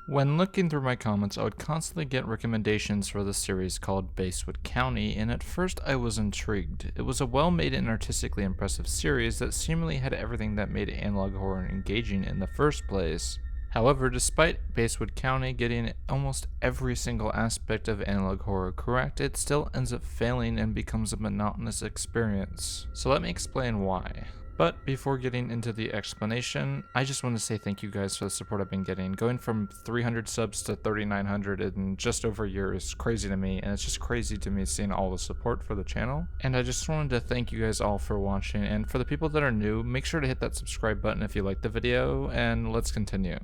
When looking through my comments, I would constantly get recommendations for the series called Basswood County, and at first I was intrigued. It was a well-made and artistically impressive series that seemingly had everything that made analog horror engaging in the first place. However, despite Basswood County getting almost every single aspect of analog horror correct, it still ends up failing and becomes a monotonous experience. So let me explain why. But before getting into the explanation, I just want to say thank you guys for the support I've been getting. Going from 300 subs to 3,900 in just over a year is crazy to me, and it's just crazy to me seeing all the support for the channel. And I just wanted to thank you guys all for watching, and for the people that are new, make sure to hit that subscribe button if you liked the video, and let's continue.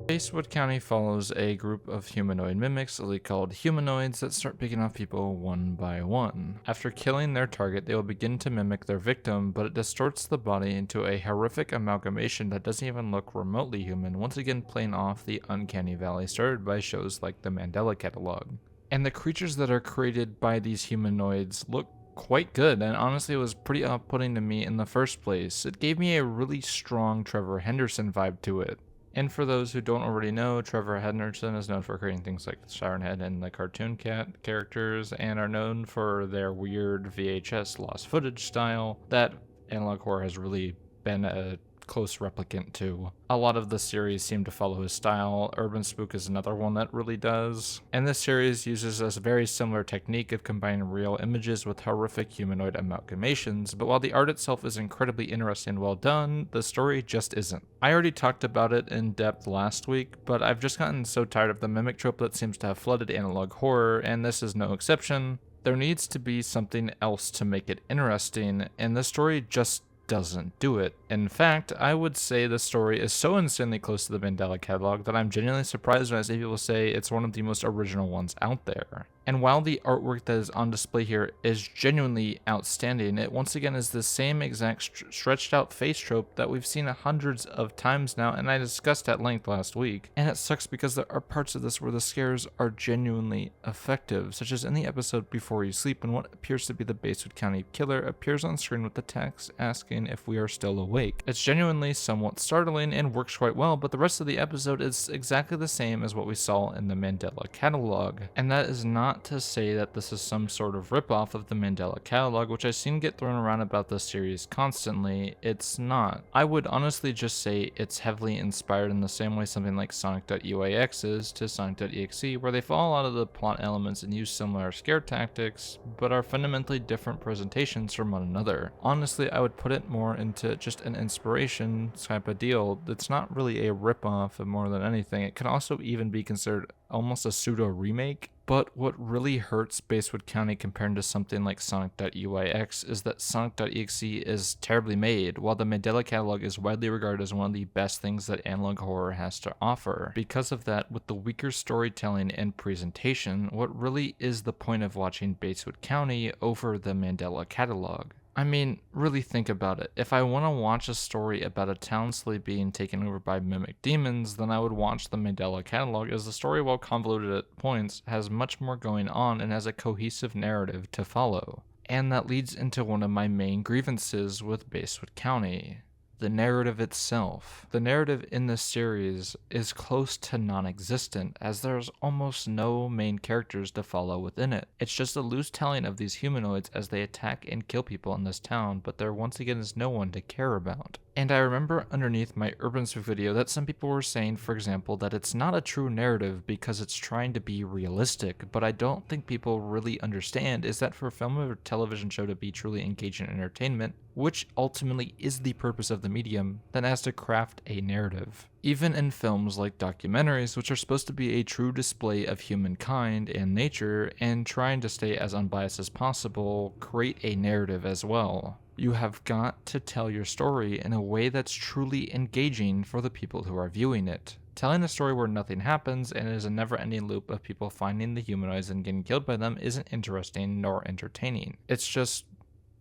Basswood County follows a group of humanoid mimics, called humanoids, that start picking off people one by one. After killing their target, they will begin to mimic their victim, but it distorts the body into a horrific amalgamation that doesn't even look remotely human, once again playing off the uncanny valley started by shows like the Mandela Catalog. And the creatures that are created by these humanoids look quite good, and honestly it was pretty off-putting to me in the first place. It gave me a really strong Trevor Henderson vibe to it. And for those who don't already know, Trevor Henderson is known for creating things like the Siren Head and the Cartoon Cat characters, and are known for their weird VHS lost footage style that analog horror has really been a close replicant to. A lot of the series seem to follow his style. Urban Spook is another one that really does. And this series uses a very similar technique of combining real images with horrific humanoid amalgamations, but while the art itself is incredibly interesting and well done, the story just isn't. I already talked about it in depth last week, but I've just gotten so tired of the mimic trope that seems to have flooded analog horror, and this is no exception. There needs to be something else to make it interesting, and the story just doesn't do it. In fact, I would say the story is so insanely close to the Mandela Catalog that I'm genuinely surprised when I see people say it's one of the most original ones out there. And while the artwork that is on display here is genuinely outstanding, it once again is the same exact stretched out face trope that we've seen hundreds of times now, and I discussed at length last week. And it sucks because there are parts of this where the scares are genuinely effective, such as in the episode Before You Sleep, when what appears to be the Basswood County killer appears on screen with the text asking if we are still awake. It's genuinely somewhat startling and works quite well, but the rest of the episode is exactly the same as what we saw in the Mandela Catalog. And that is not to say that this is some sort of ripoff of the Mandela Catalog, which I've seen get thrown around about this series constantly. It's not. I would honestly just say it's heavily inspired in the same way something like Sonic.uax is to Sonic.exe, where they follow a lot of the plot elements and use similar scare tactics, but are fundamentally different presentations from one another. Honestly, I would put it more into just an inspiration type of deal. It's not really a ripoff of more than anything. It can also even be considered almost a pseudo remake. But what really hurts Basswood County compared to something like Sonic.uax is that Sonic.exe is terribly made, while the Mandela Catalog is widely regarded as one of the best things that analog horror has to offer. Because of that, with the weaker storytelling and presentation, what really is the point of watching Basswood County over the Mandela Catalog? I mean, really think about it. If I want to watch a story about a town slowly being taken over by mimic demons, then I would watch the Mandela Catalog, as the story, while convoluted at points, has much more going on and has a cohesive narrative to follow. And that leads into one of my main grievances with Basswood County: the narrative itself. The narrative in this series is close to non-existent, as there's almost no main characters to follow within it. It's just a loose telling of these humanoids as they attack and kill people in this town, but there once again is no one to care about. And I remember underneath my Urban Spook video that some people were saying, for example, that it's not a true narrative because it's trying to be realistic, but I don't think people really understand is that for a film or television show to be truly engaging entertainment, which ultimately is the purpose of the medium, then it has to craft a narrative. Even in films like documentaries, which are supposed to be a true display of humankind and nature, and trying to stay as unbiased as possible, create a narrative as well. You have got to tell your story in a way that's truly engaging for the people who are viewing it. Telling a story where nothing happens and it is a never-ending loop of people finding the humanoids and getting killed by them isn't interesting nor entertaining. It's just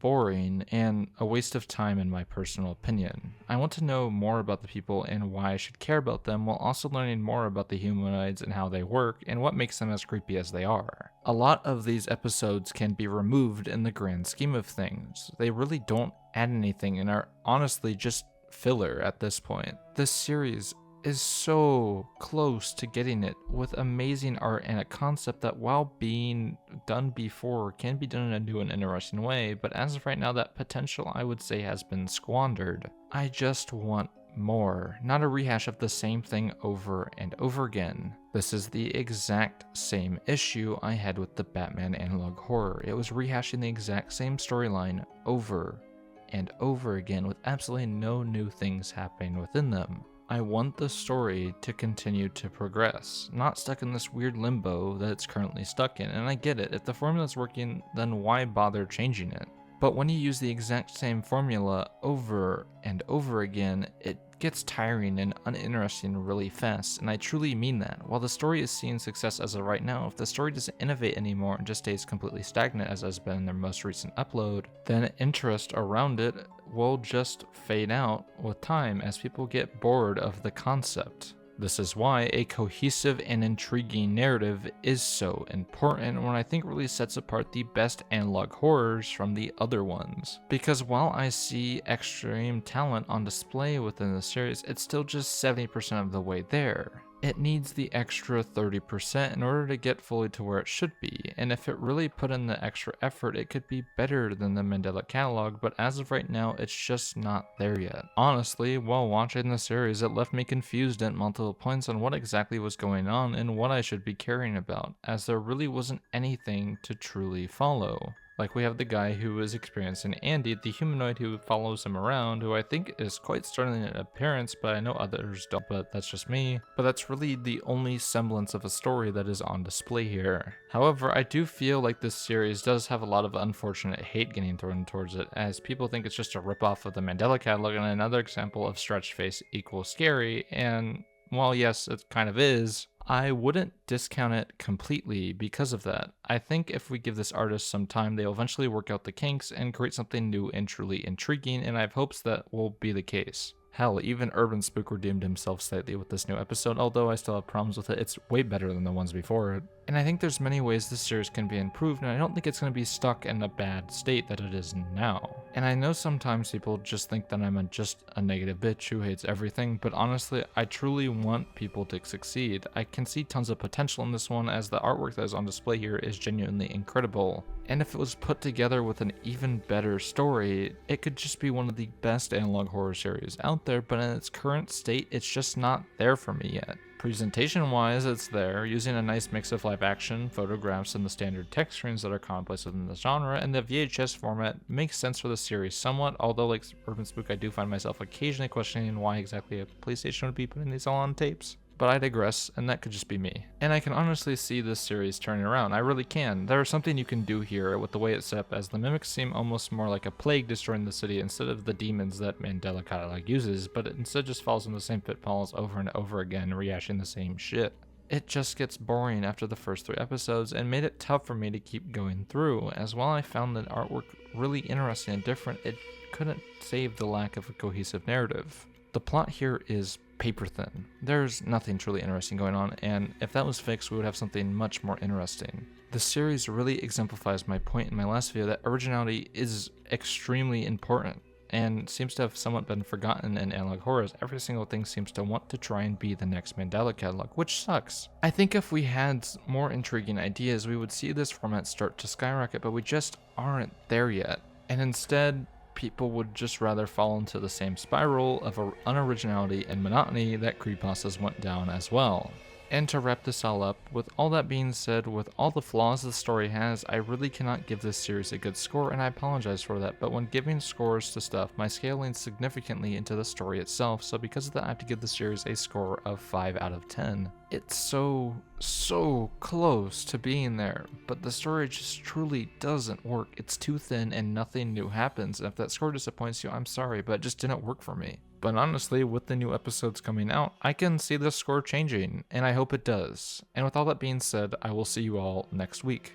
boring and a waste of time in my personal opinion. I want to know more about the people and why I should care about them, while also learning more about the humanoids and how they work and what makes them as creepy as they are. A lot of these episodes can be removed in the grand scheme of things. They really don't add anything and are honestly just filler at this point. This series is so close to getting it, with amazing art and a concept that, while being done before, can be done in a new and interesting way, but as of right now that potential, I would say, has been squandered. I just want more, not a rehash of the same thing over and over again. This is the exact same issue I had with the Batman analog horror. It was rehashing the exact same storyline over and over again with absolutely no new things happening within them. I want the story to continue to progress, not stuck in this weird limbo that it's currently stuck in, and I get it. If the formula's working, then why bother changing it? But when you use the exact same formula over and over again, it gets tiring and uninteresting really fast, and I truly mean that. While the story is seeing success as of right now, if the story doesn't innovate anymore and just stays completely stagnant as has been in their most recent upload, then interest around it will just fade out with time as people get bored of the concept. This is why a cohesive and intriguing narrative is so important, and what I think really sets apart the best analog horrors from the other ones. Because while I see extreme talent on display within the series, it's still just 70% of the way there. It needs the extra 30% in order to get fully to where it should be, and if it really put in the extra effort, it could be better than the Mandela catalog, but as of right now, it's just not there yet. Honestly, while watching the series, it left me confused at multiple points on what exactly was going on and what I should be caring about, as there really wasn't anything to truly follow. Like, we have the guy who is experiencing Andy, the humanoid who follows him around, who I think is quite startling in appearance, but I know others don't, but that's just me. But that's really the only semblance of a story that is on display here. However, I do feel like this series does have a lot of unfortunate hate getting thrown towards it, as people think it's just a ripoff of the Mandela catalog and another example of stretched face equals scary, and while yes, it kind of is, I wouldn't discount it completely because of that. I think if we give this artist some time, they'll eventually work out the kinks and create something new and truly intriguing, and I have hopes that will be the case. Hell, even Urban Spook redeemed himself slightly with this new episode, although I still have problems with it. It's way better than the ones before it. And I think there's many ways this series can be improved, and I don't think it's going to be stuck in a bad state that it is now. And I know sometimes people just think that I'm just a negative bitch who hates everything, but honestly, I truly want people to succeed. I can see tons of potential in this one, as the artwork that is on display here is genuinely incredible. And if it was put together with an even better story, it could just be one of the best analog horror series out there, but in its current state, it's just not there for me yet. Presentation wise, it's there, using a nice mix of live action, photographs, and the standard text screens that are commonplace within the genre, and the VHS format makes sense for the series somewhat, although like Urban Spook, I do find myself occasionally questioning why exactly a PlayStation would be putting these all on tapes. But I digress, and that could just be me. And I can honestly see this series turning around, I really can. There is something you can do here with the way it's set up, as the mimics seem almost more like a plague destroying the city instead of the demons that Mandela Catalog uses, but it instead just falls in the same pitfalls over and over again, rehashing the same shit. It just gets boring after the first 3 episodes and made it tough for me to keep going through, as while I found the artwork really interesting and different, it couldn't save the lack of a cohesive narrative. The plot here is paper thin. There's nothing truly interesting going on, and if that was fixed, we would have something much more interesting. The series really exemplifies my point in my last video that originality is extremely important, and seems to have somewhat been forgotten in analog horrors. Every single thing seems to want to try and be the next Mandela catalog, which sucks. I think if we had more intriguing ideas, we would see this format start to skyrocket, but we just aren't there yet. And instead, people would just rather fall into the same spiral of unoriginality and monotony that creepypastas went down as well. And to wrap this all up, with all that being said, with all the flaws the story has, I really cannot give this series a good score, and I apologize for that, but when giving scores to stuff, my scale leans significantly into the story itself, so because of that I have to give the series a score of 5 out of 10. It's so close to being there, but the story just truly doesn't work. It's too thin and nothing new happens, and if that score disappoints you, I'm sorry, but it just didn't work for me. But honestly, with the new episodes coming out, I can see the score changing, and I hope it does. And with all that being said, I will see you all next week.